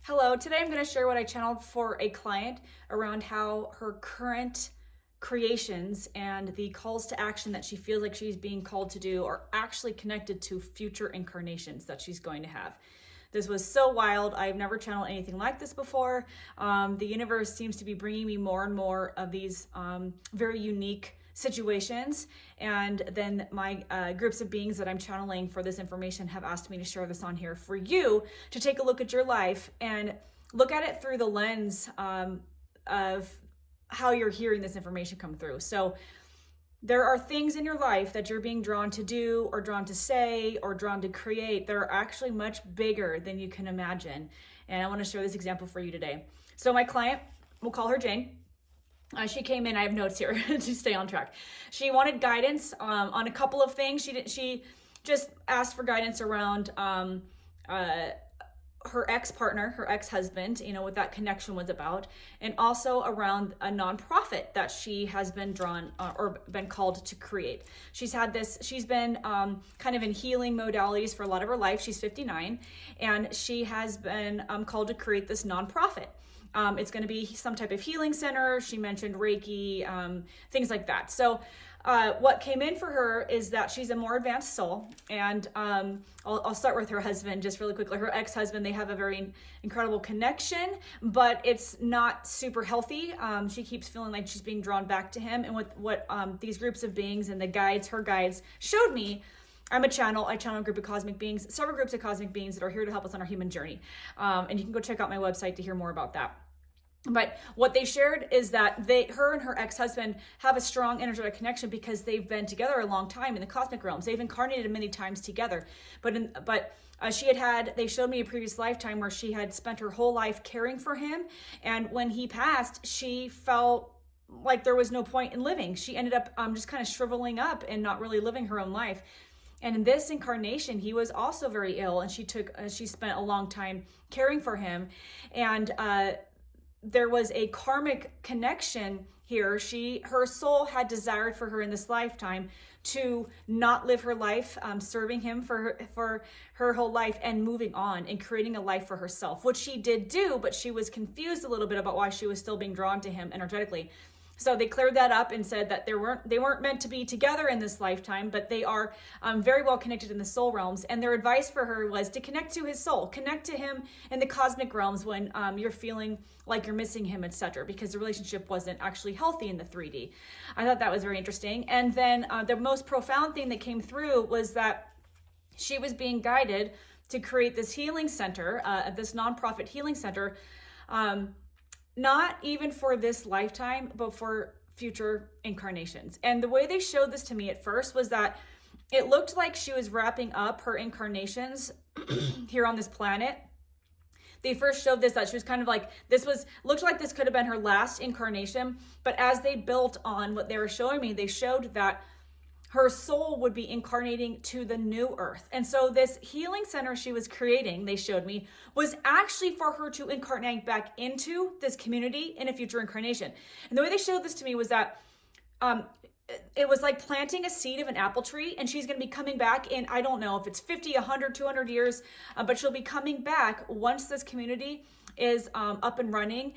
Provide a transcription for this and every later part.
Hello, today I'm going to share what I channeled for a client around how her current creations and the calls to action that she feels like she's being called to do are actually connected to future incarnations that she's going to have. This was so wild. I've never channeled anything like this before. The universe seems to be bringing me more and more of these very unique situations, and then my groups of beings that I'm channeling for this information have asked me to share this on here for you to take a look at your life and look at it through the lens of how you're hearing this information come through. So there are things in your life that you're being drawn to do or drawn to say or drawn to create that are actually much bigger than you can imagine. And I want to share this example for you today. So my client, we'll call her Jane. She came in, I have notes here to stay on track. She wanted guidance on a couple of things. She just asked for guidance around her ex-partner, her ex-husband, what that connection was about, and also around a nonprofit that she has been drawn or been called to create. She's been kind of in healing modalities for a lot of her life. She's 59, and she has been called to create this nonprofit. It's going to be some type of healing center. She mentioned Reiki, things like that. So what came in for her is that she's a more advanced soul. And I'll start with her husband just really quickly. Her ex-husband, they have a very incredible connection, but it's not super healthy. She keeps feeling like she's being drawn back to him. And what these groups of beings and her guides showed me, I channel a group of cosmic beings, several groups of cosmic beings that are here to help us on our human journey. And you can go check out my website to hear more about that. But what they shared is that her and her ex-husband have a strong energetic connection because they've been together a long time in the cosmic realms. They've incarnated many times together. They showed me a previous lifetime where she had spent her whole life caring for him. And when he passed, she felt like there was no point in living. She ended up just kind of shriveling up and not really living her own life. And in this incarnation, he was also very ill, and she spent a long time caring for him. And there was a karmic connection here. Her soul had desired for her in this lifetime to not live her life serving him for her whole life and moving on and creating a life for herself, which she did do, but she was confused a little bit about why she was still being drawn to him energetically. So they cleared that up and said that they weren't meant to be together in this lifetime, but they are very well connected in the soul realms. And their advice for her was to connect to his soul, connect to him in the cosmic realms when you're feeling like you're missing him, etc., because the relationship wasn't actually healthy in the 3D. I thought that was very interesting. And then the most profound thing that came through was that she was being guided to create this healing center, this nonprofit healing center, not even for this lifetime, but for future incarnations. And the way they showed this to me at first was that it looked like she was wrapping up her incarnations here on this planet. They first showed this, that she was kind of like, looked like this could have been her last incarnation. But as they built on what they were showing me, they showed that her soul would be incarnating to the new earth. And so this healing center she was creating, they showed me, was actually for her to incarnate back into this community in a future incarnation. And the way they showed this to me was that it was like planting a seed of an apple tree, and she's going to be coming back in, I don't know if it's 50, 100, 200 years, but she'll be coming back once this community is up and running.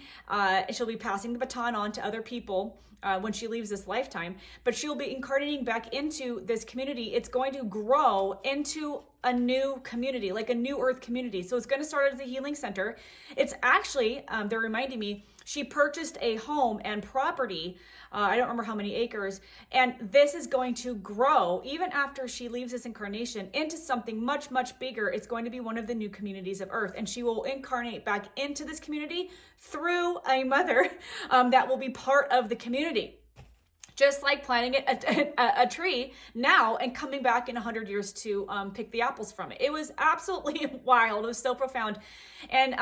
She'll be passing the baton on to other people when she leaves this lifetime, but she'll be incarnating back into this community. It's going to grow into a new community, like a new earth community. So it's going to start as a healing center. It's actually, they're reminding me, she purchased a home and property, I don't remember how many acres, and this is going to grow, even after she leaves this incarnation, into something much, much bigger. It's going to be one of the new communities of Earth, and she will incarnate back into this community through a mother that will be part of the community. Just like planting a tree now and coming back in 100 years to pick the apples from it. It was absolutely wild. It was so profound. And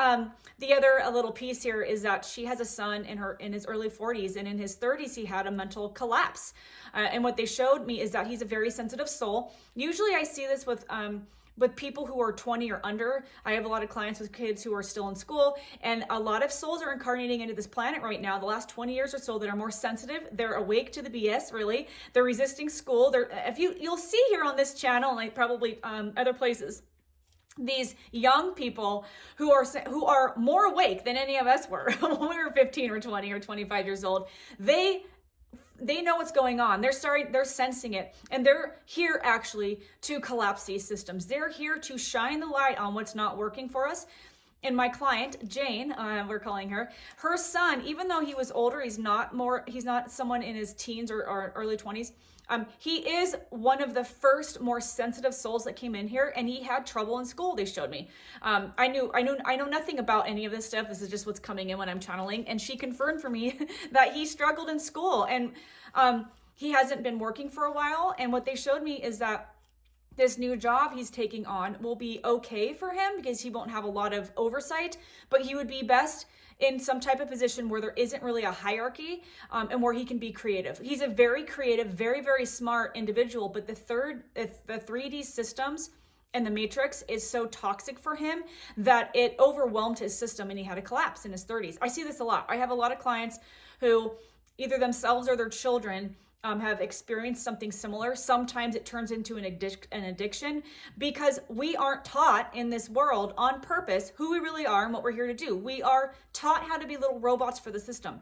the other little piece here is that she has a son in his early 40s, and in his 30s he had a mental collapse. And what they showed me is that he's a very sensitive soul. Usually I see this with people who are 20 or under. I have a lot of clients with kids who are still in school, and a lot of souls are incarnating into this planet right now, the last 20 years or so, that are more sensitive. They're awake to the BS, really. They're resisting school. You'll see here on this channel, and like probably other places, these young people who are more awake than any of us were when we were 15 or 20 or 25 years old. They know what's going on. They're sensing it, and they're here actually to collapse these systems. They're here to shine the light on what's not working for us. And my client, Jane, we're calling her son, even though he was older, he's not someone in his teens or early 20s. He is one of the first more sensitive souls that came in here, and he had trouble in school. They showed me. I know nothing about any of this stuff. This is just what's coming in when I'm channeling. And she confirmed for me that he struggled in school, and he hasn't been working for a while. And what they showed me is that this new job he's taking on will be okay for him because he won't have a lot of oversight, but he would be best in some type of position where there isn't really a hierarchy, and where he can be creative. He's a very creative, very, very smart individual, but the 3D systems and the matrix is so toxic for him that it overwhelmed his system, and he had a collapse in his 30s. I see this a lot. I have a lot of clients who either themselves or their children have experienced something similar. Sometimes it turns into an addiction because we aren't taught in this world on purpose who we really are and what we're here to do. We are taught how to be little robots for the system.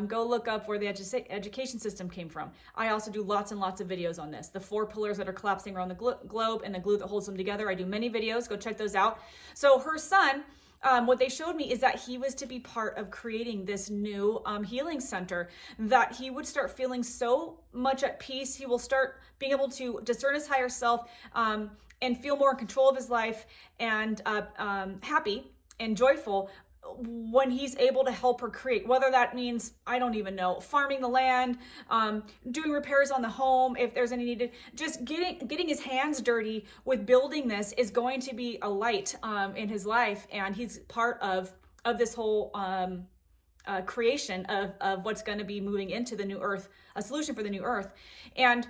Go look up where the education system came from. I also do lots and lots of videos on this. The 4 pillars that are collapsing around the globe and the glue that holds them together. I do many videos. Go check those out. So her son, what they showed me is that he was to be part of creating this new healing center, that he would start feeling so much at peace. He will start being able to discern his higher self and feel more in control of his life and happy and joyful when he's able to help her create, whether that means, I don't even know, farming the land, doing repairs on the home, if there's any needed, just getting his hands dirty with building this is going to be a light in his life. And he's part of this whole creation of what's going to be moving into the new earth, a solution for the new earth. And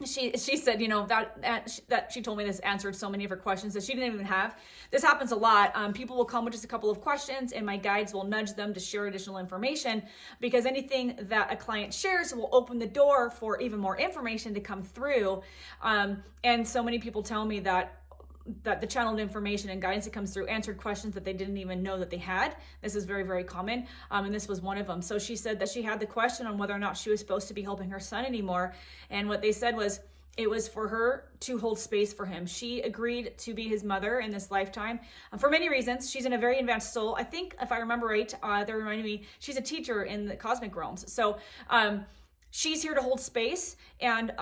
she said, that she told me this answered so many of her questions that she didn't even have. This happens a lot. People will come with just a couple of questions, and my guides will nudge them to share additional information, because anything that a client shares will open the door for even more information to come through. And so many people tell me that the channeled information and guidance that comes through answered questions that they didn't even know that they had. This is very, very common. And this was one of them. So she said that she had the question on whether or not she was supposed to be helping her son anymore. And what they said was it was for her to hold space for him. She agreed to be his mother in this lifetime for many reasons. She's in a very advanced soul. I think if I remember right, they reminded me, she's a teacher in the cosmic realms. So she's here to hold space and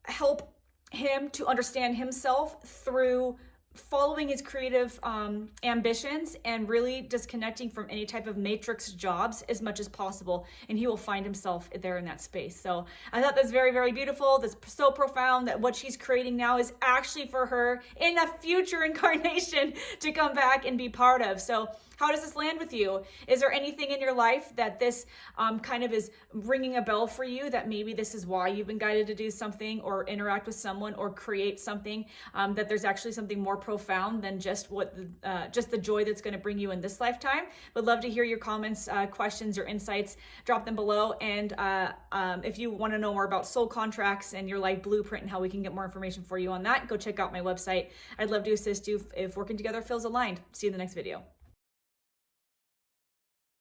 help him to understand himself through following his creative ambitions and really disconnecting from any type of matrix jobs as much as possible, and he will find himself there in that space. So I thought that's very, very beautiful. That's so profound that what she's creating now is actually for her in a future incarnation to come back and be part of. So how does this land with you? Is there anything in your life that this kind of is ringing a bell for you, that maybe this is why you've been guided to do something or interact with someone or create something, that there's actually something more profound than just just the joy that's going to bring you in this lifetime? Would love to hear your comments, questions, or insights. Drop them below. And if you want to know more about soul contracts and your life blueprint and how we can get more information for you on that, go check out my website. I'd love to assist you if working together feels aligned. See you in the next video.